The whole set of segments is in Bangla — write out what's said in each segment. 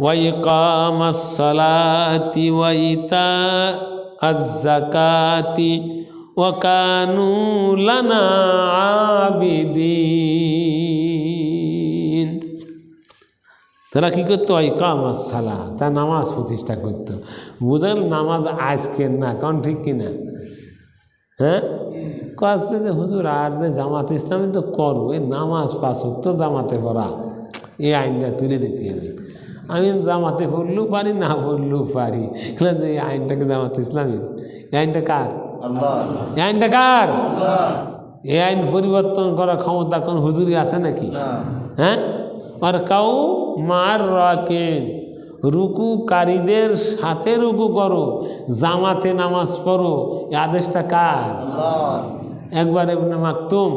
ওয়া ইকামাস সালাতি ওয়া ইতাআজ যাকাতি ওয়া কানু লানা আবিদিন। তারা কী করতো? ইকামাস সালাহ, তারা নামাজ প্রতিষ্ঠা করতো। বোঝা গেল নামাজ আজকের না, কারণ ঠিক কিনা? হ্যাঁ, কাছে যে হুজুর আর যে জামাত ইসলামী তো করো, এই নামাজ পাঁচ ওয়াক্ত জামাতে পড়া, এই আইনটা তুলে দিতে হবে। আমি জামাতে পড়লেও পারি, না পড়লেও পারি, যে এই আইনটাকে জামাত ইসলামীর, এই আইনটা কার? এই আইনটা কার? এই আইন পরিবর্তন করার ক্ষমতা কোন হুজুরি আছে নাকি? হ্যাঁ, আর কাউ মার রাখেন, রুকুকারীদের সাথে রুকু করো, জামাতে নামাজ পড়ো, এই আদেশটা কার? একবার ইবনে মাকতুম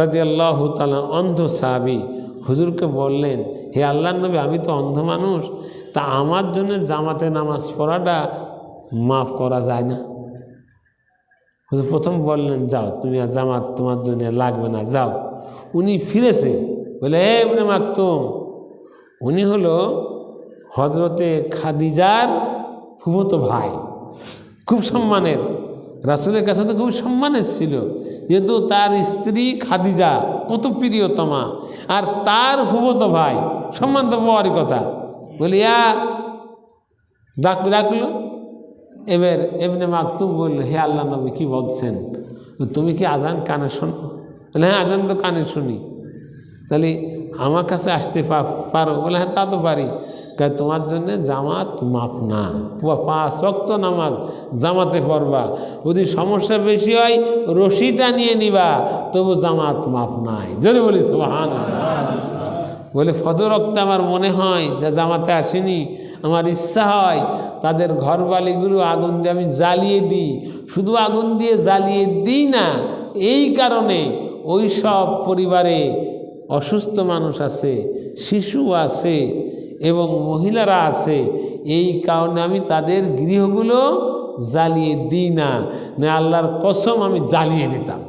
রাদিয়াল্লাহু তাআলা অন্ধ সাহাবী হুজুরকে বললেন, হে আল্লাহর নবী, আমি তো অন্ধ মানুষ, তা আমার জন্য জামাতে নামাজ পড়াটা মাফ করা যায় না? হুজুর প্রথম বললেন, যাও তুমি, আর জামাত তোমার জন্য লাগবে না, যাও। উনি ফিরেছে, বলে হে ইবনে মাকতুম, উনি হলো হজরতে খাদিজার ফুফতো ভাই, খুব সম্মানের, রাসূলের কাছে তো খুব সম্মানের ছিল, যেহেতু তার স্ত্রী খাদিজা কত প্রিয়তমা, আর তার ফুফতো ভাই, সম্মান তো পাওয়ারই কথা। বলি ডাকলো। এবার ইবনে মাকতুম বলল, হে আল্লাহ নবী, কি বলছেন? তুমি কি আজান কানে শোনো? বলে হ্যাঁ, আজান তো কানে শুনি। তাহলে আমার কাছে আসতে পারো? বলে হ্যাঁ, তা তো পারি। তোমার জন্য জামাত মাফ না, 5 ওয়াক্ত নামাজ জামাতে পড়বা, যদি সমস্যা বেশি হয় রশিটা নিয়ে নিবা, তবু জামাত মাফ নাই। যদি বলি সুবহানাল্লাহ। বলে ফজর ওয়াক্তে আমার মনে হয় যে জামাতে আসেনি, আমার ইচ্ছা হয় তাদের ঘরবালিগুলো আগুন দিয়ে আমি জ্বালিয়ে দিই। শুধু আগুন দিয়ে জ্বালিয়ে দিই না, এই কারণে ওই সব পরিবারে অসুস্থ মানুষ আছে, শিশু আছে এবং মহিলারা আছে, এই কারণে আমি তাদের গৃহগুলো জ্বালিয়ে দিই না, না আল্লাহর কসম আমি জ্বালিয়ে দিতাম।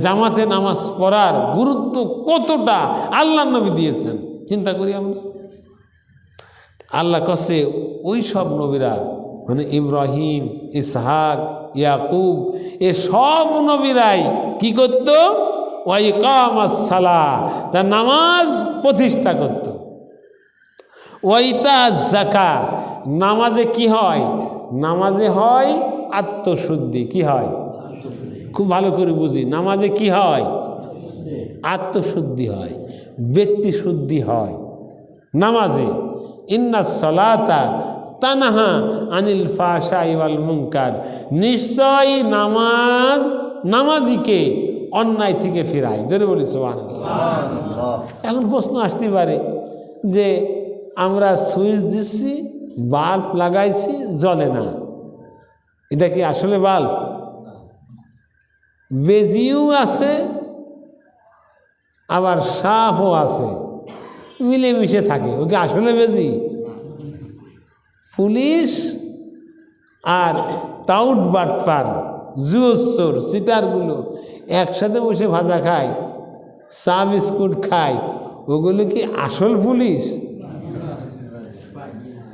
জামাতে নামাজ পড়ার গুরুত্ব কতটা আল্লাহ নবী দিয়েছেন, চিন্তা করি আমরা। আল্লাহ কসে ওই সব নবীরা, মানে ইব্রাহিম, ইসহাক, ইয়াকুব, এ সব নবীরাই কি করত? ওয়া ইকামাস সালাহ, তার নামাজ প্রতিষ্ঠা করত। ওয়া ইতাআজ যাকাত, নামাজে কি হয়? নামাজে হয় আত্মশুদ্ধি। কি হয়? খুব ভালো করে বুঝি, নামাজে কি হয়? আত্মশুদ্ধি হয়, ব্যক্তি শুদ্ধি হয় নামাজে। ইন্নাস সালাতা তানহা আনিল ফাহশাই ওয়াল মুনকার, নিশ্চয়ই নামাজ নামাজিকে অন্যায় থেকে ফেরায়। জোরে বলি সুবহানাল্লাহ। এখন প্রশ্ন আসতে পারে যে আমরা সুইচ দিচ্ছি, বাল্ব লাগাইছি, জ্বলে না, এটা কি আসলে বাল্ব? বেজিও আছে আবার সাপও আছে, মিলেমিশে থাকে, ওকে আসলে বেজি? পুলিশ আর টাউট বাটপার, জুয়োচোর, সিটারগুলো একসাথে বসে ভাজা খায়, চা বিস্কুট খায়, ওগুলো কি আসল পুলিশ?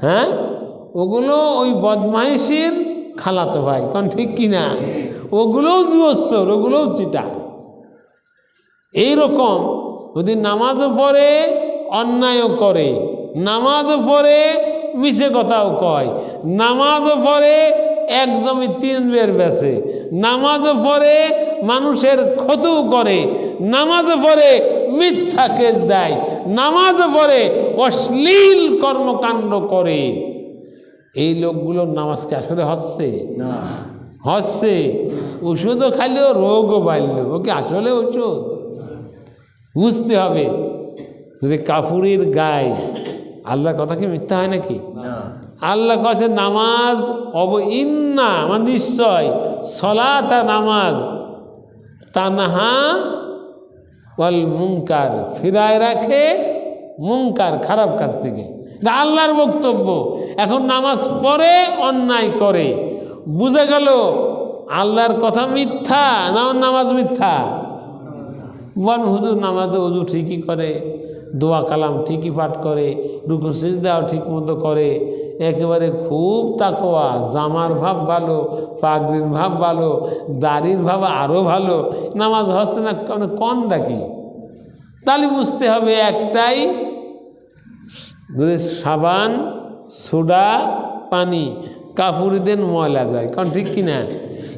হ্যাঁ, ওগুলো ওই বদমাইশির খালাতো ভাই, কোন ঠিক কিনা? ওগুলোও জুয়োচোর, ওগুলোও চিটার। এইরকম যদি নামাজও পড়ে অন্যায়ও করে, নামাজও পড়ে মিছে কথাও কয়, নামাজও পড়ে এক জমি 3 বের বেচে, নামাজও পড়ে মানুষের ক্ষতিও করে, নামাজও পড়ে মিথ্যা কেস দেয়, নামাজও পড়ে অশ্লীল কর্মকাণ্ড করে, এই লোকগুলোর নামাজ কি আসলে হচ্ছে? না, হচ্ছে। ওষুধও খাইলেও রোগও বাড়ল, ওকে আসলে ওষুধ? বুঝতে হবে। যদি কাফুরের গায়ে আল্লাহর কথা কি মিথ্যা হয় নাকি? আল্লাহ কাছে নামাজ ইন্না, মানে নিশ্চয়, সলাতা, নামাজ, তানহা ওয়াল মুনকার, ফিরায় রাখে মুনকার, খারাপ কাজ থেকে। আল্লাহর বক্তব্য। এখন নামাজ পড়ে অন্যায় করে, বুঝে গেল আল্লাহর কথা মিথ্যা না নামাজ মিথ্যা? বল হুজুর নামাজে ওযু ঠিকই করে, দোয়া কালাম ঠিকই পাঠ করে, রুকু সিজদাও ঠিক মতো করে, একেবারে খুব তাকওয়া, জামার ভাব ভালো, পাগড়ির ভাব ভালো, দাড়ির ভাব আরও ভালো, নামাজ হচ্ছে না মানে কোনটা কি? তাহলে বুঝতে হবে একটাই, যদি সাবান সোডা পানি কাপড় দেন ময়লা যায়, কারণ ঠিক কিনা?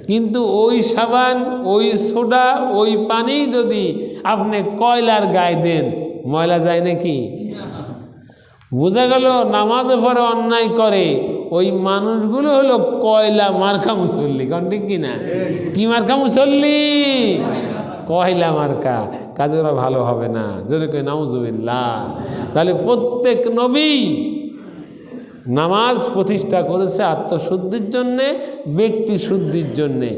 কিন্তু ওই সাবান ওই সোডা ওই পানি যদি আপনি কয়লার গায়ে দেন ময়লা যায় নাকি? বোঝা গেল নামাজে পরে অন্যায় করে ওই মানুষগুলো হলো কয়লা মার্কা মুসল্লি, কারণ ঠিক কিনা? কি মার্কা মুসল্লি? কয়লা মার্কা, কাজে ওরা ভালো হবে না, যদি কই নাউজুবিল্লাহ। তাহলে প্রত্যেক নবী নামাজ প্রতিষ্ঠা করেছে আত্মশুদ্ধির জন্যে, ব্যক্তি শুদ্ধির জন্যে।